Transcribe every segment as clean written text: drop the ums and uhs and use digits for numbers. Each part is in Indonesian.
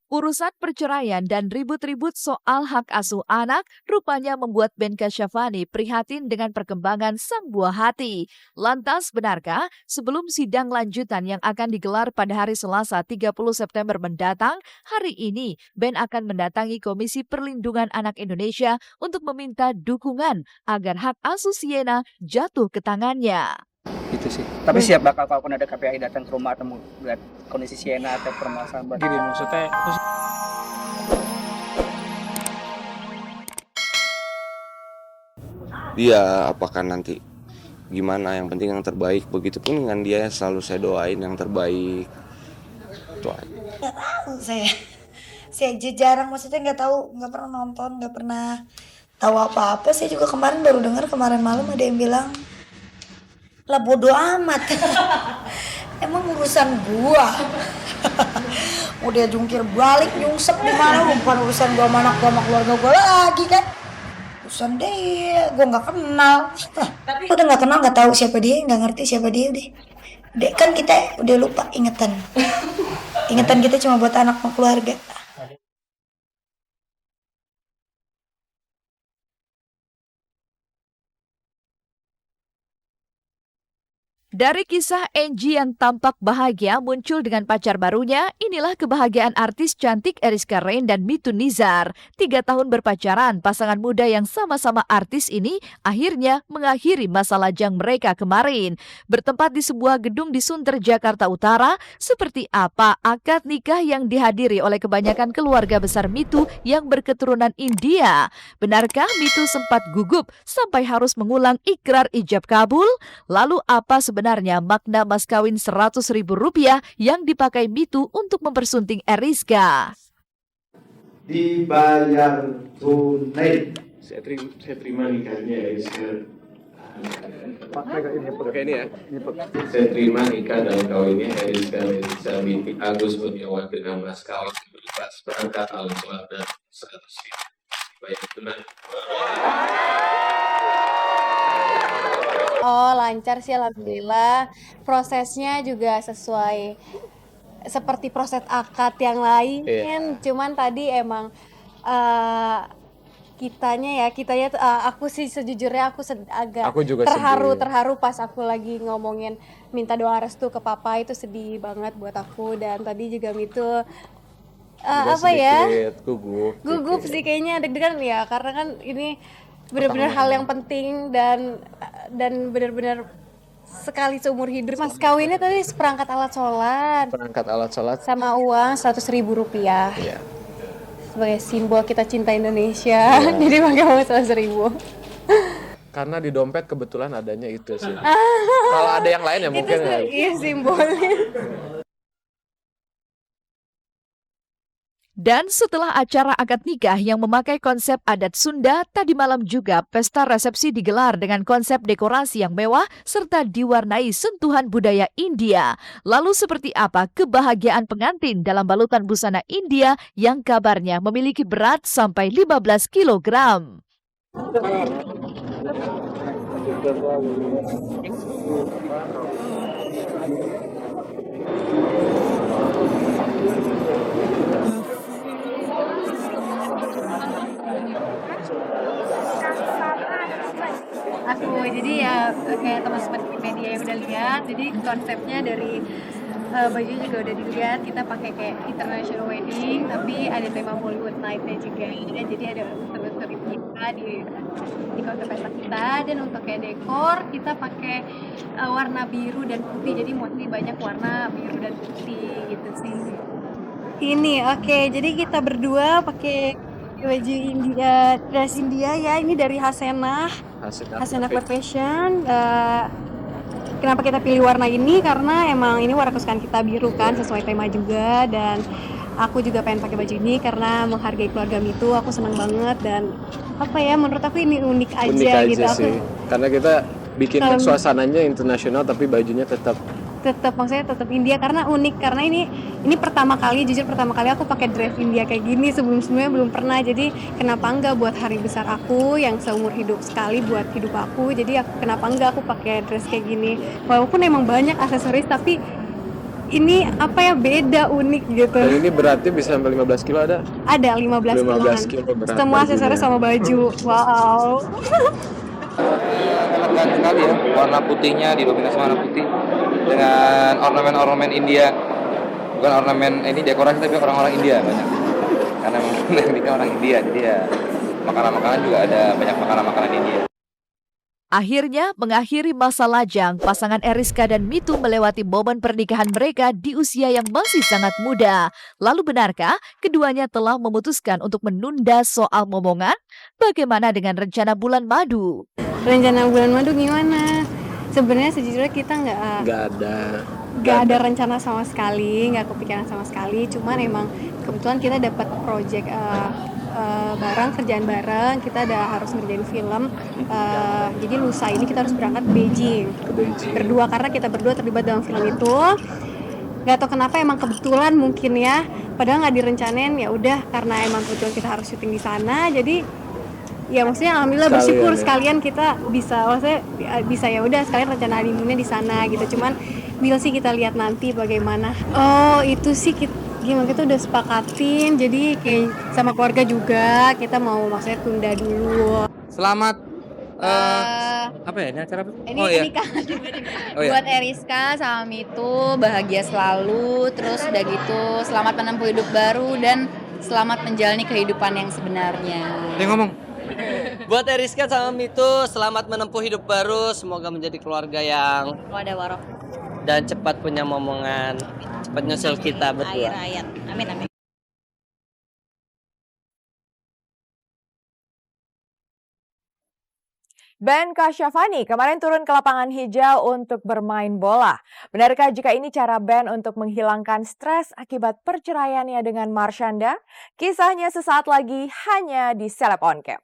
Urusan perceraian dan ribut-ribut soal hak asuh anak rupanya membuat Ben Kasyafani prihatin dengan perkembangan sang buah hati. Lantas benarkah sebelum sidang lanjutan yang akan digelar pada hari Selasa 30 September mendatang, hari ini Ben akan mendatangi Komisi Perlindungan Anak Indonesia untuk meminta dukungan agar hak asuh Siena jatuh ke tangannya. Gitu sih. Tapi siap bakal kalaupun ada KPI datang ke rumah atau lihat kondisi Siena atau permasalahan Gini maksudnya dia apakah nanti gimana, yang penting yang terbaik. Begitupun dengan dia, selalu saya doain yang terbaik. Itu aja. Nggak tahu saya aja jarang, maksudnya nggak tahu, nggak pernah nonton, nggak pernah tahu apa-apa. Saya juga kemarin baru dengar kemarin malam ada yang bilang lah bodo amat. Emang urusan gua. Mau dia jungkir balik nyungsep di mana, bukan urusan gua sama anak gua sama keluarga gua lagi kan. Urusan dia, gua nggak kenal. Udah nggak kenal, nggak tahu siapa dia, nggak ngerti siapa dia udah. Dek kan kita udah lupa ingatan. Ingatan kita cuma buat anak sama keluarga. Dari kisah Angie yang tampak bahagia muncul dengan pacar barunya, inilah kebahagiaan artis cantik Eriska Rein dan Mitun Nizar. 3 tahun berpacaran, pasangan muda yang sama-sama artis ini akhirnya mengakhiri masa lajang mereka kemarin. Bertempat di sebuah gedung di Sunter, Jakarta Utara, seperti apa akad nikah yang dihadiri oleh kebanyakan keluarga besar Mitu yang berketurunan India? Benarkah Mitu sempat gugup sampai harus mengulang ikrar ijab kabul? Lalu apa sebenarnya makna mas kawin Rp100.000 yang dipakai Mitu untuk mempersunting Eriska? Dibayar tunai. saya terima nikahnya Eriska. Pakai ini ya. Saya terima nikah dan kawinnya Eriska binti Agus Kurniawan dengan mas kawin bebas perangkat alat sholat dan 100.000 dibayar tunai. Oh, lancar sih alhamdulillah. Prosesnya juga sesuai seperti proses akad yang lain. Cuman tadi emang kitanya aku sih sejujurnya agak Aku juga terharu pas aku lagi ngomongin minta doa restu ke papa, itu sedih banget buat aku. Dan tadi juga Mitu gugup sih kayaknya, deg-degan ya, karena kan ini benar-benar hal yang penting dan benar-benar sekali seumur hidup. Mas kawinnya tadi seperangkat alat sholat sama uang Rp100.000. Iya. Sebagai simbol kita cinta Indonesia. Jadi pakai uang 100.000. Karena di dompet kebetulan adanya itu sih. Kalau ada yang lain ya mungkin Iya, simbolnya. Dan setelah acara akad nikah yang memakai konsep adat Sunda, tadi malam juga pesta resepsi digelar dengan konsep dekorasi yang mewah serta diwarnai sentuhan budaya India. Lalu seperti apa kebahagiaan pengantin dalam balutan busana India yang kabarnya memiliki berat sampai 15 kilogram? Jadi ya kayak teman-teman di media yang udah lihat, jadi konsepnya dari baju juga udah dilihat, kita pakai kayak international wedding tapi ada tema Bollywood night-nya juga. Jadi ada unsur-unsur kita di konsep pesta kita. Dan untuk kayak dekor kita pakai warna biru dan putih, jadi mostly banyak warna biru dan putih gitu sih. Ini jadi kita berdua pakai baju India, dress India ya, ini dari Hasena Fashion. Kenapa kita pilih warna ini? Karena emang ini warna kesukaan kita, biru kan, sesuai tema juga. Dan aku juga pengen pakai baju ini karena menghargai keluarga Mitu. Aku senang banget dan menurut aku ini unik aja gitu. Sih. Karena kita bikin suasananya internasional tapi bajunya tetap India, karena unik, karena ini pertama kali aku pakai dress India kayak gini. Sebelumnya belum pernah, jadi kenapa enggak buat hari besar aku yang seumur hidup sekali buat hidup aku, jadi kenapa enggak aku pakai dress kayak gini. Walaupun emang banyak aksesoris tapi ini apa ya, beda, unik gitu. Dan ini beratnya bisa sampai 15 kilo ada? Ada 15 kilo berat semua bajunya. aksesoris sama baju. Wow. Elegan sekali ya, warna putihnya didominasi warna putih dengan ornamen-ornamen India. Bukan ornamen ini dekorasi, tapi orang-orang India banyak. Karena memang ini kan orang India, jadi ya makanan-makanan juga ada banyak makanan-makanan India. Akhirnya, mengakhiri masa lajang, pasangan Eriska dan Mitu melewati momen pernikahan mereka di usia yang masih sangat muda. Lalu benarkah keduanya telah memutuskan untuk menunda soal momongan? Bagaimana dengan rencana bulan madu? Rencana bulan madu gimana? Sebenarnya sejujurnya kita nggak ada rencana sama sekali, nggak kepikiran sama sekali. Cuman emang kebetulan kita dapat project kerjaan bareng, kita harus ngerjain film. Jadi lusa ini kita harus berangkat ke Beijing. Berdua, karena kita berdua terlibat dalam film itu. Gak tau kenapa, emang kebetulan mungkin ya. Padahal nggak direncanain, ya udah karena emang kebetulan kita harus syuting di sana. Jadi ya maksudnya alhamdulillah bersyukur sekalian kita bisa ya udah sekalian rencana honeymoonnya di sana gitu. Cuman sih kita lihat nanti bagaimana. Oh itu sih kita udah sepakatin, jadi kayak sama keluarga juga kita mau maksudnya tunda dulu. Selamat apa ya ini acara apa? Ini pernikahan buat Eriska sama Mitu, bahagia selalu, terus udah gitu selamat menempuh hidup baru dan selamat menjalani kehidupan yang sebenarnya. Dia ngomong. Buat Eriska sama Mitu, selamat menempuh hidup baru, semoga menjadi keluarga yang Wadah dan cepat punya momongan, cepat nyusul kita berdua. ayat. Amin amin. Ben Kasyafani kemarin turun ke lapangan hijau untuk bermain bola. Benarkah jika ini cara Ben untuk menghilangkan stres akibat perceraiannya dengan Marshanda? Kisahnya sesaat lagi hanya di Celeb On Cam.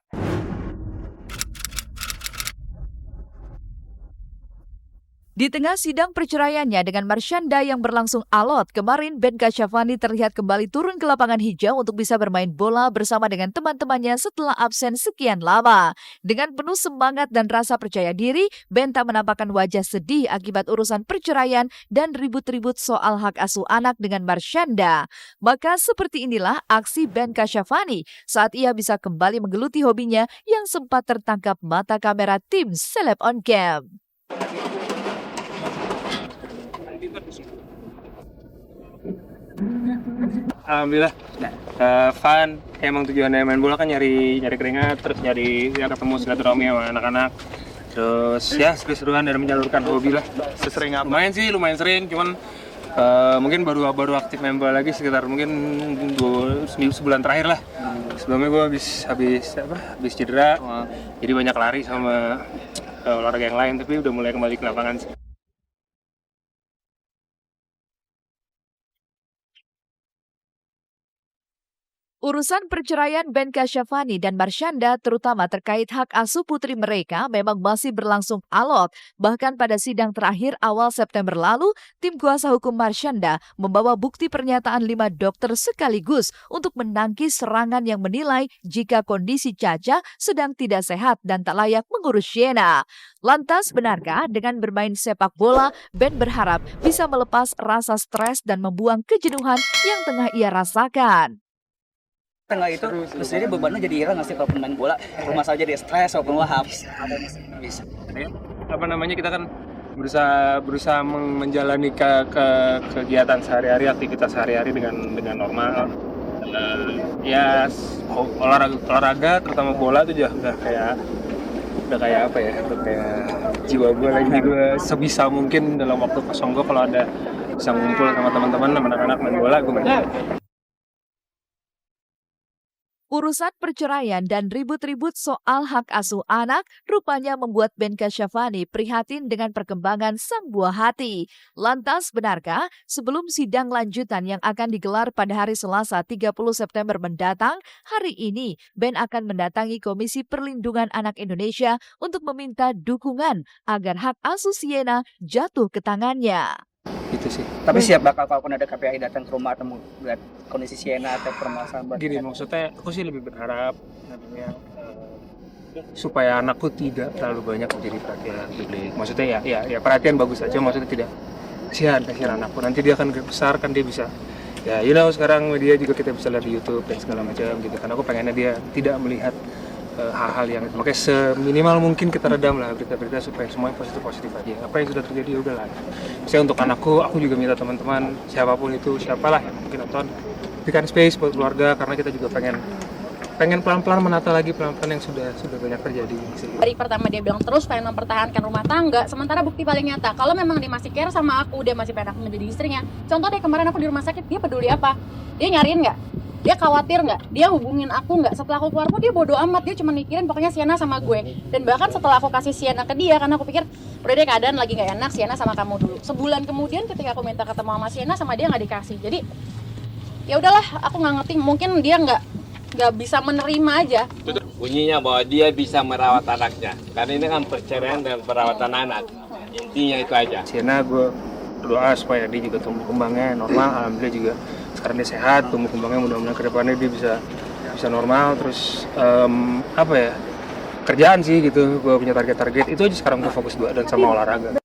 Di tengah sidang perceraiannya dengan Marshanda yang berlangsung alot, kemarin Ben Kasyafani terlihat kembali turun ke lapangan hijau untuk bisa bermain bola bersama dengan teman-temannya setelah absen sekian lama. Dengan penuh semangat dan rasa percaya diri, Ben tak menampakkan wajah sedih akibat urusan perceraian dan ribut-ribut soal hak asuh anak dengan Marshanda. Maka seperti inilah aksi Ben Kasyafani saat ia bisa kembali menggeluti hobinya yang sempat tertangkap mata kamera tim Celeb On Cam. Alhamdulillah fun. Emang tujuannya main bola kan nyari keringat, terus nyari ya ketemu silaturahmi sama anak-anak, terus ya seru-seruan dan menyalurkan hobi lah. Sesering apa main sih, lumayan sering, cuman mungkin baru aktif main bola lagi sekitar mungkin sebulan terakhir lah. Sebelumnya gue habis cedera, jadi banyak lari sama olahraga yang lain, tapi udah mulai kembali ke lapangan sih. Urusan perceraian Ben Kasyafani dan Marshanda terutama terkait hak asuh putri mereka memang masih berlangsung alot. Bahkan pada sidang terakhir awal September lalu, tim kuasa hukum Marshanda membawa bukti pernyataan 5 dokter sekaligus untuk menangkis serangan yang menilai jika kondisi Caca sedang tidak sehat dan tak layak mengurus Sienna. Lantas benarkah dengan bermain sepak bola, Ben berharap bisa melepas rasa stres dan membuang kejenuhan yang tengah ia rasakan? Tengah itu terus jadi bebannya jadi hilang nggak sih kalau pemain bola, rumah saja dia stres walaupun lahap. Bisa. Apa namanya, kita kan berusaha menjalani kegiatan sehari-hari, aktivitas sehari-hari dengan normal. Ya olahraga terutama bola itu udah kayak apa ya, udah kayak jiwa gue lagi. Gue sebisa mungkin dalam waktu kosong gue kalau ada bisa ngumpul sama teman-teman sama anak-anak main bola, gue main bola. Urusan perceraian dan ribut-ribut soal hak asuh anak rupanya membuat Ben Kasyafani prihatin dengan perkembangan sang buah hati. Lantas benarkah sebelum sidang lanjutan yang akan digelar pada hari Selasa 30 September mendatang, hari ini Ben akan mendatangi Komisi Perlindungan Anak Indonesia untuk meminta dukungan agar hak asuh Sienna jatuh ke tangannya. Gitu sih. Tapi siap bakal kalaupun ada KPI datang ke rumah atau melihat kondisi Sienna atau permasalahan. Gini, maksudnya aku sih lebih berharap supaya anakku tidak terlalu banyak menjadi perhatian publik. Maksudnya ya perhatian bagus aja, maksudnya kasihan anakku, nanti dia akan besar kan dia bisa ya sekarang media juga kita bisa lihat di YouTube dan segala macam gitu kan. Aku pengennya dia tidak melihat hal-hal yang makanya seminimal mungkin kita redam lah berita-berita supaya semuanya positif aja. Apa yang sudah terjadi udahlah. Misalnya untuk anakku, aku juga minta teman-teman siapapun itu, siapalah yang mungkin nonton, berikan space buat keluarga karena kita juga pengen pelan-pelan menata lagi pelan-pelan yang sudah banyak terjadi. Dari pertama dia bilang terus pengen mempertahankan rumah tangga, sementara bukti paling nyata kalau memang dia masih care sama aku, dia masih pengen aku menjadi istrinya. Contoh deh kemarin aku di rumah sakit, dia peduli apa? Dia nyariin nggak? Dia khawatir nggak? Dia hubungin aku nggak? Setelah aku keluar pun dia bodo amat, dia cuma mikirin pokoknya Sienna sama gue. Dan bahkan setelah aku kasih Sienna ke dia, karena aku pikir udah deh keadaan lagi nggak enak, Sienna sama kamu dulu. Sebulan kemudian ketika aku minta ketemu sama Sienna, sama dia nggak dikasih. Jadi ya udahlah, aku nggak ngerti, mungkin dia nggak bisa menerima aja. Bunyinya bahwa dia bisa merawat anaknya, karena ini kan perceraian dan perawatan anak, intinya itu aja. Sienna gue berdoa supaya dia juga tumbuh kembangnya normal, alhamdulillah juga sekarang dia sehat, tumbuh kembangnya mudah-mudahan kedepannya dia bisa normal. Terus kerjaan sih gitu, gue punya target itu aja sekarang gue fokus dan sama olahraga.